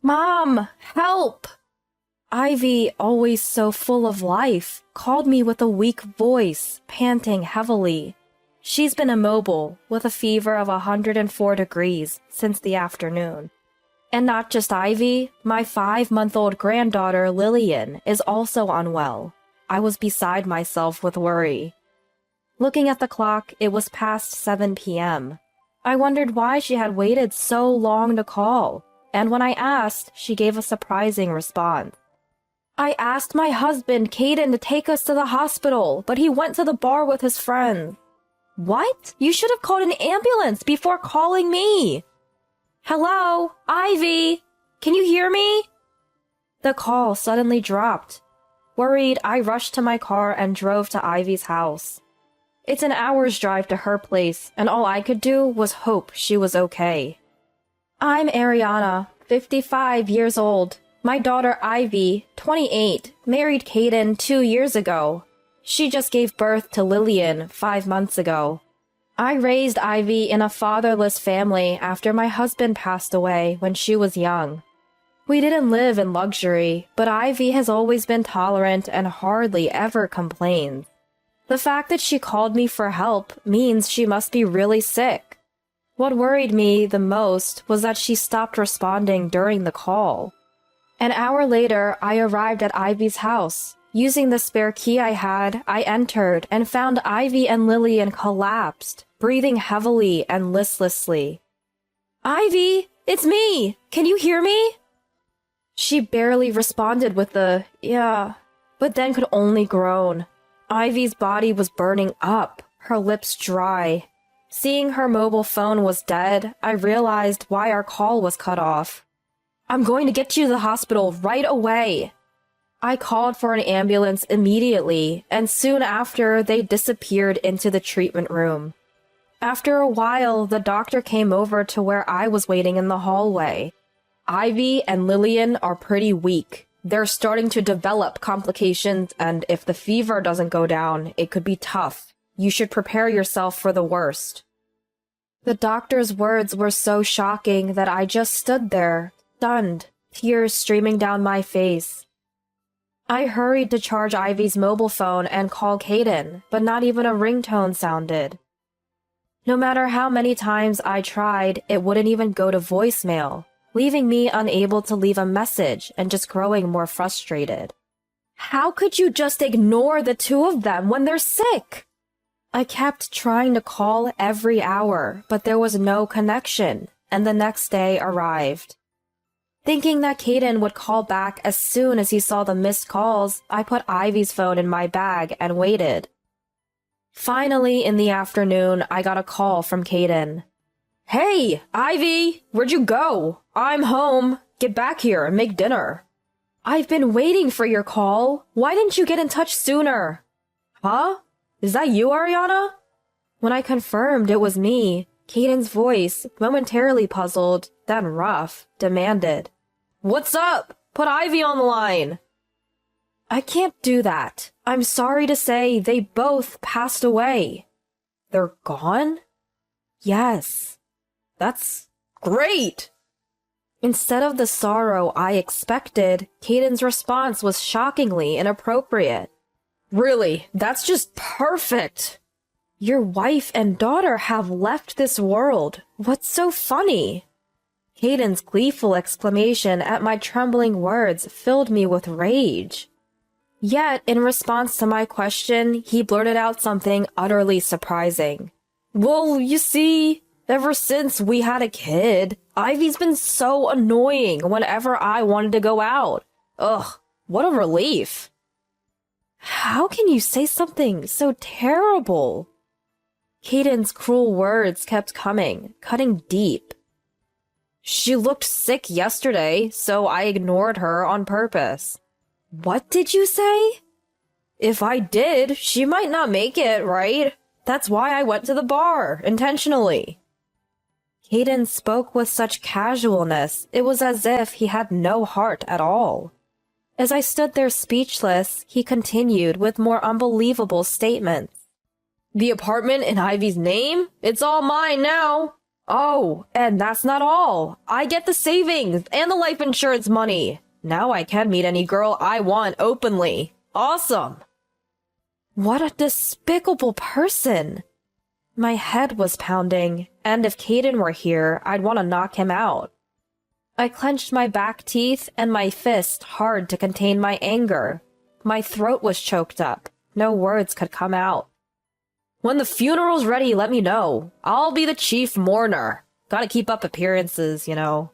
Mom, help! Ivy, always so full of life, called me with a weak voice, panting heavily. She's been immobile, with a fever of 104 degrees, since the afternoon. And not just Ivy, my 5-month-old granddaughter Lillian is also unwell. I was beside myself with worry. Looking at the clock, it was past 7 p.m. I wondered why she had waited so long to call, and when I asked, she gave a surprising response. I asked my husband, Caden, to take us to the hospital, but he went to the bar with his friends. What? You should have called an ambulance before calling me. Hello, Ivy? Can you hear me? The call suddenly dropped. Worried, I rushed to my car and drove to Ivy's house. It's an hour's drive to her place, and all I could do was hope she was okay. I'm Ariana, 55 years old. My daughter Ivy, 28, married Caden 2 years ago. She just gave birth to Lillian 5 months ago. I raised Ivy in a fatherless family after my husband passed away when she was young. We didn't live in luxury, but Ivy has always been tolerant and hardly ever complains. The fact that she called me for help means she must be really sick. What worried me the most was that she stopped responding during the call. An hour later, I arrived at Ivy's house. Using the spare key I had, I entered and found Ivy and Lillian collapsed, breathing heavily and listlessly. Ivy, it's me! Can you hear me? She barely responded with the, yeah, but then could only groan. Ivy's body was burning up, her lips dry. Seeing her mobile phone was dead, I realized why our call was cut off. I'm going to get you to the hospital right away. I called for an ambulance immediately, and soon after, they disappeared into the treatment room. After a while, the doctor came over to where I was waiting in the hallway. Ivy and Lillian are pretty weak. They're starting to develop complications, and if the fever doesn't go down, it could be tough. You should prepare yourself for the worst. The doctor's words were so shocking that I just stood there, stunned, tears streaming down my face. I hurried to charge Ivy's mobile phone and call Caden, but not even a ringtone sounded. No matter how many times I tried, it wouldn't even go to voicemail, leaving me unable to leave a message and just growing more frustrated. How could you just ignore the two of them when they're sick? I kept trying to call every hour, but there was no connection, and the next day arrived. Thinking that Caden would call back as soon as he saw the missed calls, I put Ivy's phone in my bag and waited. Finally, in the afternoon, I got a call from Caden. Hey, Ivy! Where'd you go? I'm home. Get back here and make dinner. I've been waiting for your call. Why didn't you get in touch sooner? Huh? Is that you, Ariana? When I confirmed it was me, Caden's voice, momentarily puzzled, then rough, demanded. What's up? Put Ivy on the line. I can't do that. I'm sorry to say they both passed away. They're gone? Yes. That's great! Instead of the sorrow I expected, Caden's response was shockingly inappropriate. Really, that's just perfect! Your wife and daughter have left this world. What's so funny? Caden's gleeful exclamation at my trembling words filled me with rage. Yet, in response to my question, he blurted out something utterly surprising. Well, you see, ever since we had a kid, Ivy's been so annoying whenever I wanted to go out. Ugh, what a relief. How can you say something so terrible? Caden's cruel words kept coming, cutting deep. She looked sick yesterday, so I ignored her on purpose. What did you say? If I did, she might not make it, right? That's why I went to the bar, intentionally. Caden spoke with such casualness, it was as if he had no heart at all. As I stood there speechless, he continued with more unbelievable statements. The apartment in Ivy's name? It's all mine now. Oh, and that's not all. I get the savings and the life insurance money. Now I can meet any girl I want openly. Awesome. What a despicable person. My head was pounding, and if Caden were here, I'd want to knock him out. I clenched my back teeth and my fist hard to contain my anger. My throat was choked up. No words could come out. When the funeral's ready, let me know. I'll be the chief mourner. Gotta keep up appearances, you know.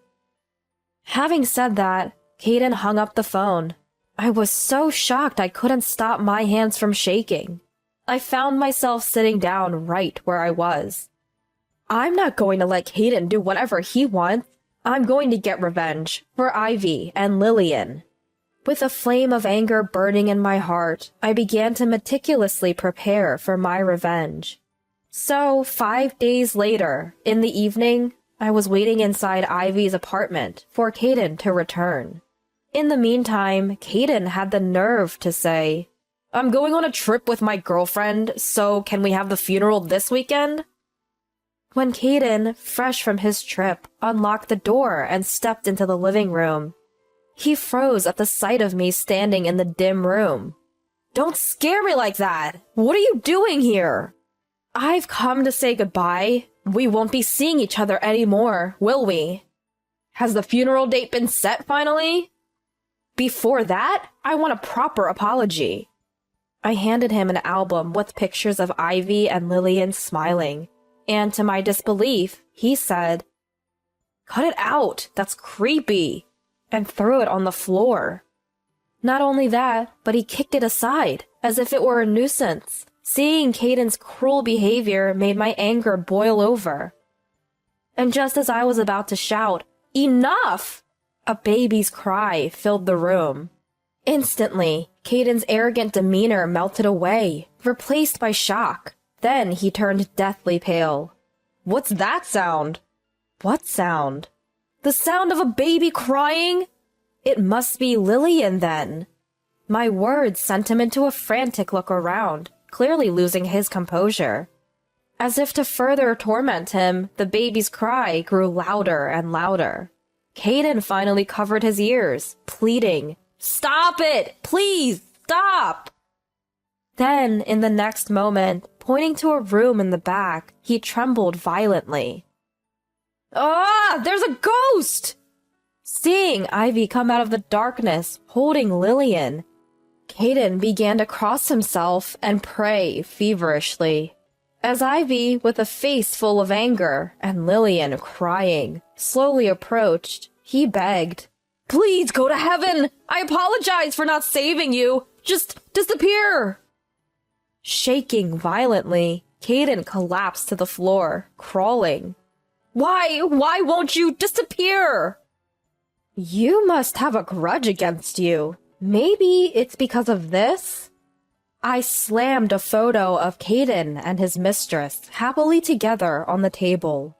Having said that, Caden hung up the phone. I was so shocked I couldn't stop my hands from shaking. I found myself sitting down right where I was. I'm not going to let Caden do whatever he wants. I'm going to get revenge for Ivy and Lillian. With a flame of anger burning in my heart, I began to meticulously prepare for my revenge. So, 5 days later, in the evening, I was waiting inside Ivy's apartment for Caden to return. In the meantime, Caden had the nerve to say, "I'm going on a trip with my girlfriend, so can we have the funeral this weekend?" When Caden, fresh from his trip, unlocked the door and stepped into the living room, he froze at the sight of me standing in the dim room. "Don't scare me like that! What are you doing here?" "I've come to say goodbye. We won't be seeing each other anymore, will we?" "Has the funeral date been set finally?" "Before that, I want a proper apology." I handed him an album with pictures of Ivy and Lillian smiling, and to my disbelief, he said, "Cut it out, that's creepy," and threw it on the floor. Not only that, but he kicked it aside, as if it were a nuisance. Seeing Caden's cruel behavior made my anger boil over. And just as I was about to shout, "Enough!" a baby's cry filled the room. Instantly, Caden's arrogant demeanor melted away, replaced by shock. Then he turned deathly pale. "What's that sound?" "What sound?" "The sound of a baby crying?" "It must be Lillian, then." My words sent him into a frantic look around, clearly losing his composure. As if to further torment him, the baby's cry grew louder and louder. Caden finally covered his ears, pleading, "Stop it! Please, stop!" Then, in the next moment, pointing to a room in the back, he trembled violently. "Ah! There's a ghost!" Seeing Ivy come out of the darkness, holding Lillian, Caden began to cross himself and pray feverishly. As Ivy, with a face full of anger, and Lillian crying, slowly approached, he begged, "Please go to heaven! I apologize for not saving you! Just disappear!" Shaking violently, Caden collapsed to the floor, crawling. Why won't you disappear?" "You must have a grudge against you. Maybe it's because of this?" I slammed a photo of Caden and his mistress happily together on the table.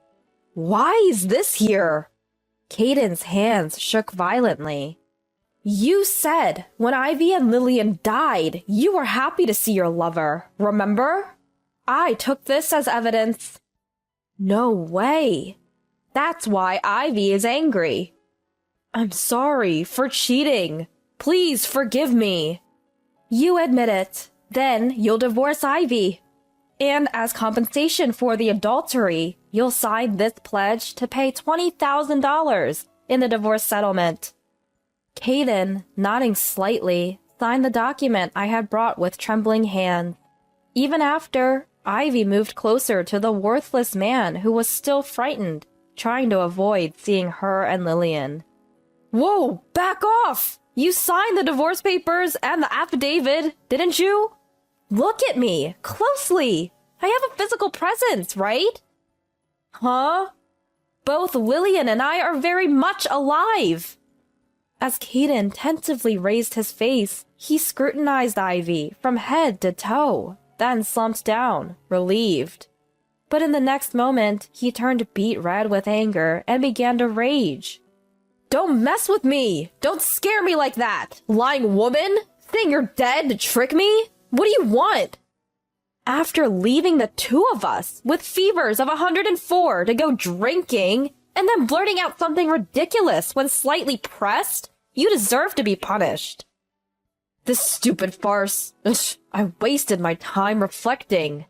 "Why is this here?" Caden's hands shook violently. "You said when Ivy and Lillian died, you were happy to see your lover, remember? I took this as evidence." "No way. That's why Ivy is angry." "I'm sorry for cheating. Please forgive me." "You admit it. Then you'll divorce Ivy. And as compensation for the adultery, you'll sign this pledge to pay $20,000 in the divorce settlement." Caden, nodding slightly, signed the document I had brought with trembling hands. Even after, Ivy moved closer to the worthless man who was still frightened, trying to avoid seeing her and Lillian. "Whoa, back off! You signed the divorce papers and the affidavit, didn't you? Look at me, closely! I have a physical presence, right?" "Huh? Both Lillian and I are very much alive." As Caden tentatively raised his face, he scrutinized Ivy from head to toe, then slumped down, relieved. But in the next moment, he turned beet red with anger and began to rage. "Don't mess with me! Don't scare me like that! Lying woman! Think you're dead to trick me? What do you want?" After leaving the two of us with fevers of 104 to go drinking, and then blurting out something ridiculous when slightly pressed, you deserve to be punished. This stupid farce. I wasted my time reflecting.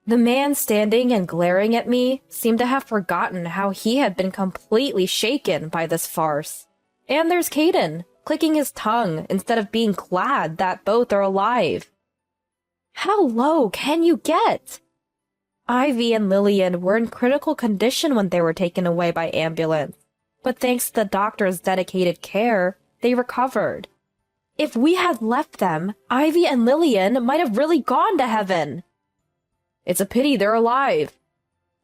The man standing and glaring at me seemed to have forgotten how he had been completely shaken by this farce. And there's Caden, clicking his tongue instead of being glad that both are alive. How low can you get? Ivy and Lillian were in critical condition when they were taken away by ambulance, but thanks to the doctor's dedicated care, they recovered. If we had left them, Ivy and Lillian might have really gone to heaven. It's a pity they're alive.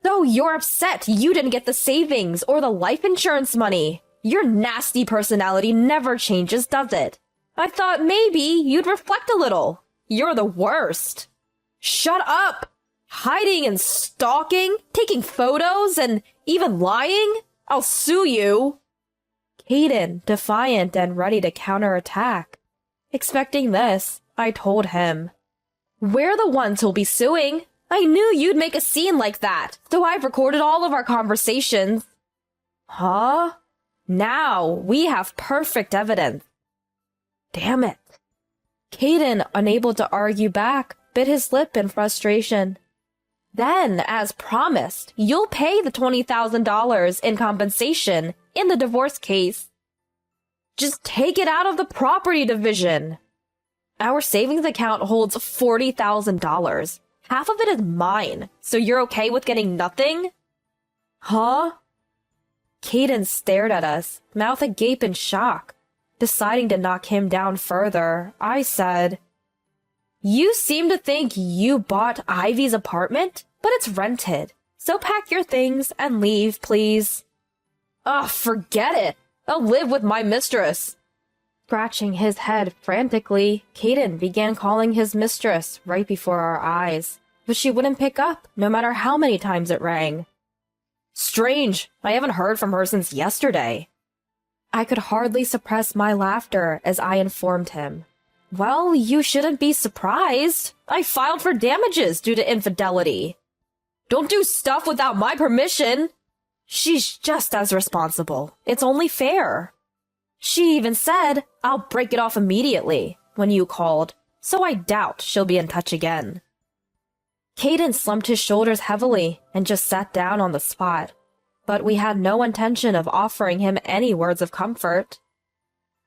So you're upset you didn't get the savings or the life insurance money. Your nasty personality never changes, does it? I thought maybe you'd reflect a little. You're the worst. Shut up! Hiding and stalking, taking photos, and even lying? I'll sue you. Caden, defiant and ready to counterattack. Expecting this, I told him, we're the ones who'll be suing. I knew you'd make a scene like that, so I've recorded all of our conversations. Huh? Now we have perfect evidence. Damn it. Caden, unable to argue back, bit his lip in frustration. Then, as promised, you'll pay the $20,000 in compensation in the divorce case. Just take it out of the property division. Our savings account holds $40,000. Half of it is mine, so you're okay with getting nothing? Huh? Caden stared at us, mouth agape in shock. Deciding to knock him down further, I said, you seem to think you bought Ivy's apartment, but it's rented. So pack your things and leave, please. Ugh, forget it. I'll live with my mistress. Scratching his head frantically, Caden began calling his mistress right before our eyes, but she wouldn't pick up, no matter how many times it rang. Strange, I haven't heard from her since yesterday. I could hardly suppress my laughter as I informed him. Well, you shouldn't be surprised. I filed for damages due to infidelity. Don't do stuff without my permission. She's just as responsible. It's only fair. She even said, I'll break it off immediately when you called, so I doubt she'll be in touch again. Caden slumped his shoulders heavily and just sat down on the spot, but we had no intention of offering him any words of comfort.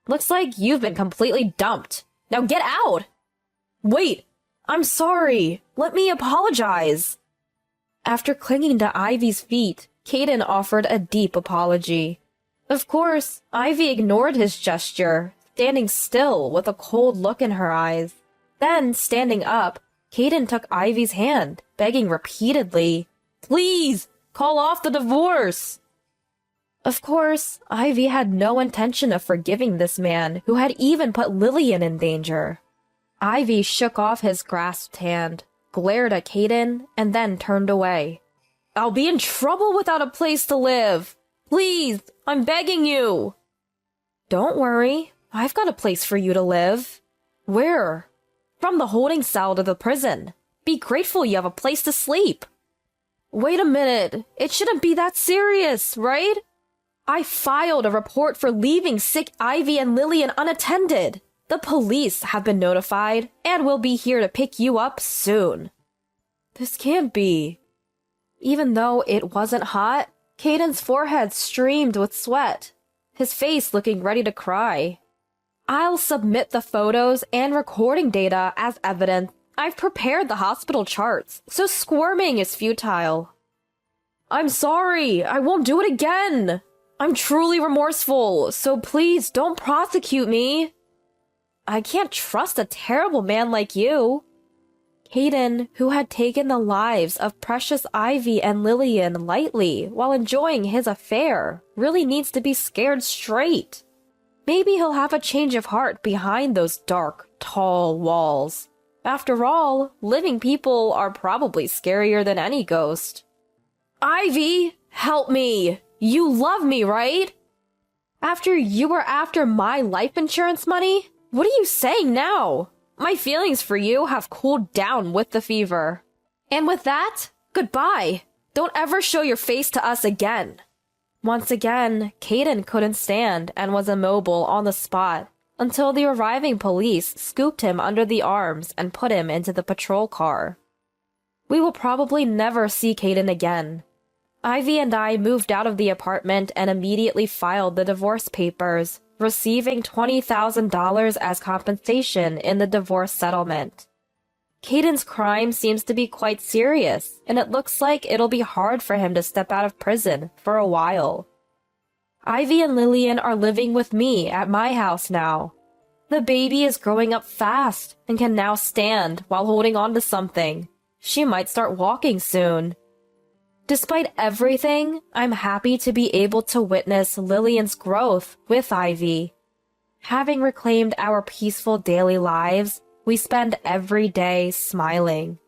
Looks like you've been completely dumped. Now get out! Wait, I'm sorry. Let me apologize. After clinging to Ivy's feet, Caden offered a deep apology. Of course, Ivy ignored his gesture, standing still with a cold look in her eyes. Then, standing up, Caden took Ivy's hand, begging repeatedly, Please, call off the divorce! Of course, Ivy had no intention of forgiving this man who had even put Lillian in danger. Ivy shook off his grasped hand, glared at Caden, and then turned away. I'll be in trouble without a place to live! Please, I'm begging you! Don't worry, I've got a place for you to live. Where? From the holding cell to the prison. Be grateful you have a place to sleep. Wait a minute, it shouldn't be that serious, right? I filed a report for leaving sick Ivy and Lillian unattended. The police have been notified and will be here to pick you up soon. This can't be. Even though it wasn't hot, Caden's forehead streamed with sweat, his face looking ready to cry. I'll submit the photos and recording data as evidence. I've prepared the hospital charts, so squirming is futile. I'm sorry, I won't do it again. I'm truly remorseful, so please don't prosecute me. I can't trust a terrible man like you. Caden, who had taken the lives of precious Ivy and Lillian lightly while enjoying his affair, really needs to be scared straight. Maybe he'll have a change of heart behind those dark, tall walls. After all, living people are probably scarier than any ghost. Ivy, help me! You love me, right? After you were after my life insurance money? What are you saying now? my feelings for you have cooled down with the fever. And with that, goodbye. Don't ever show your face to us again. Once again, Caden couldn't stand and was immobile on the spot until the arriving police scooped him under the arms and put him into the patrol car. We will probably never see Caden again. Ivy and I moved out of the apartment and immediately filed the divorce papers, receiving $20,000 as compensation in the divorce settlement. Caden's crime seems to be quite serious, and it looks like it'll be hard for him to step out of prison for a while. Ivy and Lillian are living with me at my house now. The baby is growing up fast and can now stand while holding on to something. She might start walking soon. Despite everything, I'm happy to be able to witness Lillian's growth with Ivy. Having reclaimed our peaceful daily lives, we spend every day smiling.